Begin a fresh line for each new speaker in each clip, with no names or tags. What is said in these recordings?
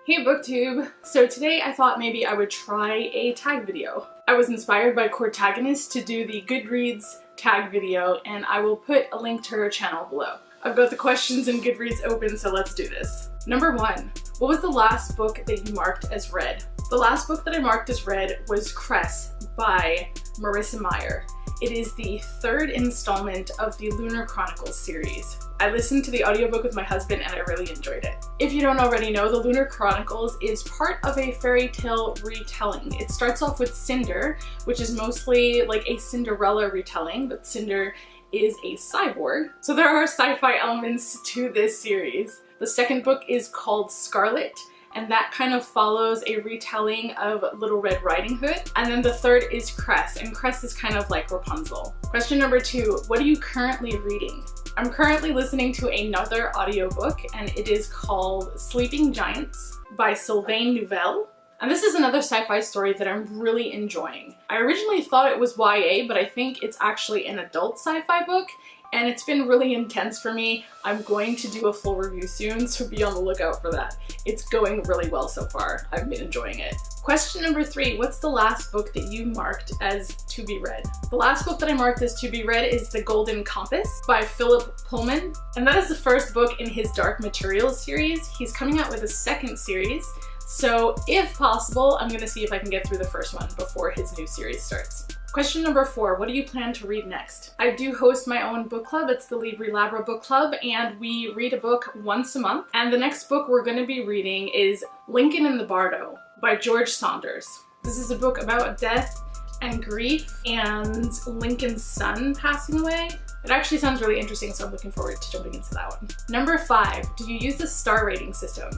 Hey booktube! So today I thought maybe I would try a tag video. I was inspired by Cortagonist to do the Goodreads tag video, and I will put a link to her channel below. I've got the questions in Goodreads open, so let's do this. Number 1. What was the last book that you marked as read? The last book that I marked as read was Cress by Marissa Meyer. It is the 3rd installment of the Lunar Chronicles series. I listened to the audiobook with my husband and I really enjoyed it. If you don't already know, the Lunar Chronicles is part of a fairy tale retelling. It starts off with Cinder, which is mostly like a Cinderella retelling, but Cinder is a cyborg. So there are sci-fi elements to this series. The second book is called Scarlet, and that kind of follows a retelling of Little Red Riding Hood. And then the third is Cress, and Cress is kind of like Rapunzel. Question number 2, what are you currently reading? I'm currently listening to another audiobook, and it is called Sleeping Giants by Sylvain Neuvel. And this is another sci-fi story that I'm really enjoying. I originally thought it was YA, but I think it's actually an adult sci-fi book, and it's been really intense for me. I'm going to do a full review soon, so be on the lookout for that. It's going really well so far. I've been enjoying it. Question number 3, what's the last book that you marked as to be read? The last book that I marked as to be read is The Golden Compass by Philip Pullman, and that is the first book in his Dark Materials series. He's coming out with a second series, so if possible, I'm gonna see if I can get through the first one before his new series starts. Question number 4, what do you plan to read next? I do host my own book club. It's the Libri Labra book club, and we read a book once a month. And the next book we're going to be reading is Lincoln in the Bardo by George Saunders. This is a book about death and grief and Lincoln's son passing away. It actually sounds really interesting, so I'm looking forward to jumping into that one. Number 5, do you use the star rating system?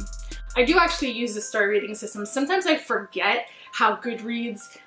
I do actually use the star rating system. Sometimes I forget how Goodreads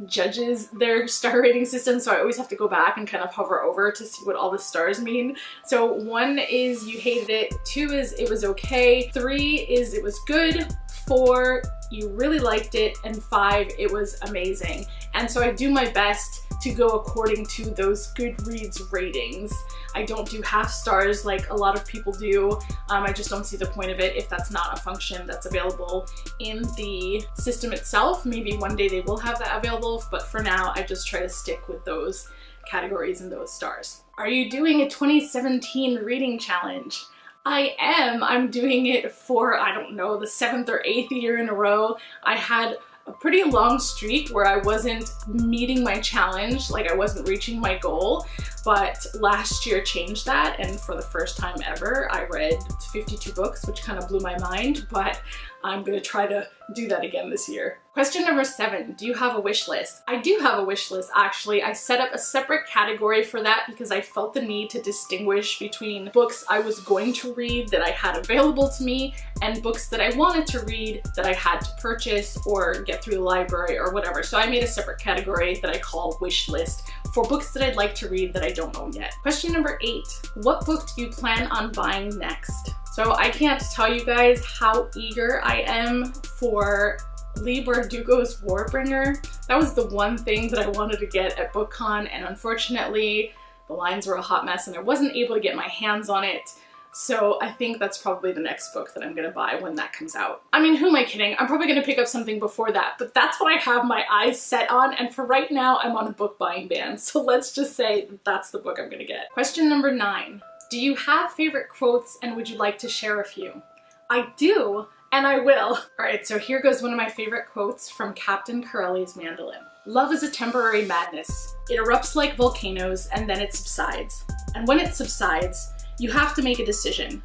judges their star rating system, so I always have to go back and kind of hover over to see what all the stars mean. So 1 is you hated it, 2 is it was okay, 3 is it was good, 4 you really liked it, and 5 it was amazing. And so I do my best to go according to those Goodreads ratings. I don't do half stars like a lot of people do. I just don't see the point of it if that's not a function that's available in the system itself. Maybe one day they will have that available, but for now I just try to stick with those categories and those stars. Are you doing a 2017 reading challenge? I am. I'm doing it for, I don't know, the 7th or 8th year in a row. I had a pretty long streak where I wasn't meeting my challenge, like I wasn't reaching my goal, but last year changed that, and for the first time ever I read 52 books, which kind of blew my mind, but I'm gonna try to do that again this year. Question number 7, do you have a wish list? I do have a wish list, actually. I set up a separate category for that because I felt the need to distinguish between books I was going to read that I had available to me and books that I wanted to read that I had to purchase or get through the library or whatever. So I made a separate category that I call wish list for books that I'd like to read that I don't own yet. Question number 8, what book do you plan on buying next? So I can't tell you guys how eager I am for Leigh Bardugo's Warbringer. That was the one thing that I wanted to get at BookCon, and unfortunately the lines were a hot mess and I wasn't able to get my hands on it. So I think that's probably the next book that I'm gonna buy when that comes out. I mean, who am I kidding? I'm probably gonna pick up something before that, but that's what I have my eyes set on, and for right now I'm on a book buying ban. So let's just say that's the book I'm gonna get. Question number 9. Do you have favorite quotes and would you like to share a few? I do, and I will. All right, so here goes one of my favorite quotes from Captain Corelli's Mandolin. Love is a temporary madness. It erupts like volcanoes and then it subsides. And when it subsides, you have to make a decision.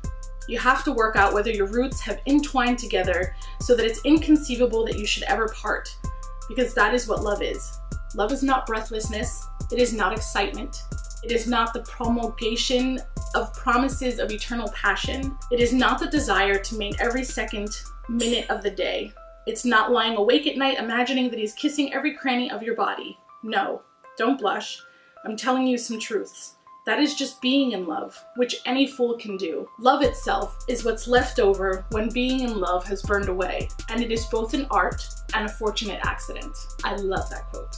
You have to work out whether your roots have entwined together so that it's inconceivable that you should ever part, because that is what love is. Love is not breathlessness. It is not excitement. It is not the promulgation of promises of eternal passion. It is not the desire to mate every second, minute of the day. It's not lying awake at night imagining that he's kissing every cranny of your body. No, don't blush. I'm telling you some truths. That is just being in love, which any fool can do. Love itself is what's left over when being in love has burned away, and it is both an art and a fortunate accident. I love that quote.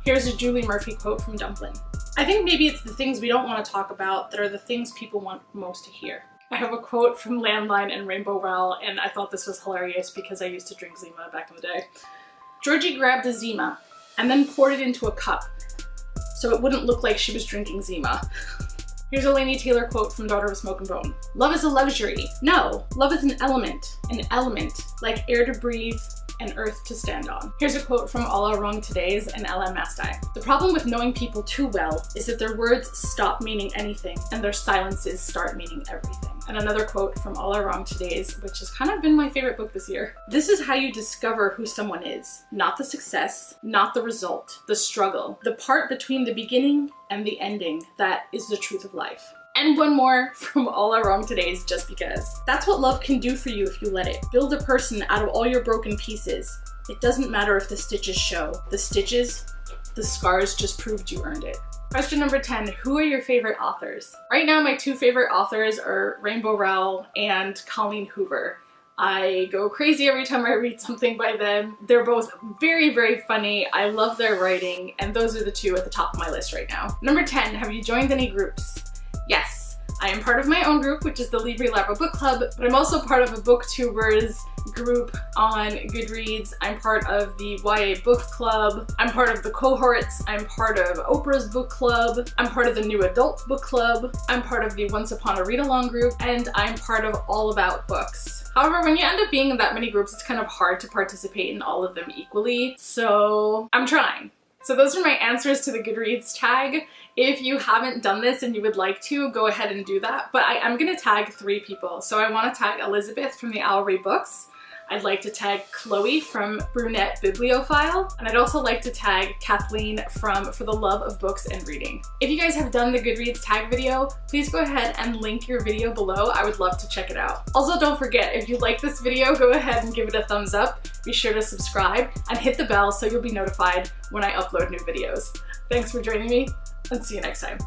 Here's a Julie Murphy quote from Dumplin'. I think maybe it's the things we don't want to talk about that are the things people want most to hear. I have a quote from Landline and Rainbow Rowell, and I thought this was hilarious because I used to drink Zima back in the day. Georgie grabbed a Zima and then poured it into a cup so it wouldn't look like she was drinking Zima. Here's a Laini Taylor quote from Daughter of Smoke and Bone. Love is a luxury. No, love is an element, like air to breathe and earth to stand on. Here's a quote from All Are Wrong Today's and Ella Mastai. The problem with knowing people too well is that their words stop meaning anything and their silences start meaning everything. And another quote from All Are Wrong Today's, which has kind of been my favorite book this year. This is how you discover who someone is. Not the success, not the result, the struggle, the part between the beginning and the ending. That is the truth of life. And one more from All Are Wrong Today's, just because. That's what love can do for you if you let it. Build a person out of all your broken pieces. It doesn't matter if the stitches show. The stitches, the scars just proved you earned it. Question number 10, who are your favorite authors? Right now, my two favorite authors are Rainbow Rowell and Colleen Hoover. I go crazy every time I read something by them. They're both very, very funny. I love their writing, and those are the two at the top of my list right now. Number 10, have you joined any groups? Yes, I am part of my own group, which is the Libri Labra book club, but I'm also part of a booktubers group on Goodreads. I'm part of the YA book club. I'm part of the cohorts. I'm part of Oprah's book club. I'm part of the new adult book club. I'm part of the Once Upon a Read Along group, and I'm part of All About Books. However, when you end up being in that many groups, it's kind of hard to participate in all of them equally, so I'm trying. So those are my answers to the Goodreads tag. If you haven't done this and you would like to, go ahead and do that. But I am gonna tag 3 people. So I wanna tag Elizabeth from the Owl Read Books. I'd like to tag Chloe from Brunette Bibliophile, and I'd also like to tag Kathleen from For the Love of Books and Reading. If you guys have done the Goodreads tag video, please go ahead and link your video below. I would love to check it out. Also, don't forget, if you like this video, go ahead and give it a thumbs up. Be sure to subscribe and hit the bell so you'll be notified when I upload new videos. Thanks for joining me, and see you next time.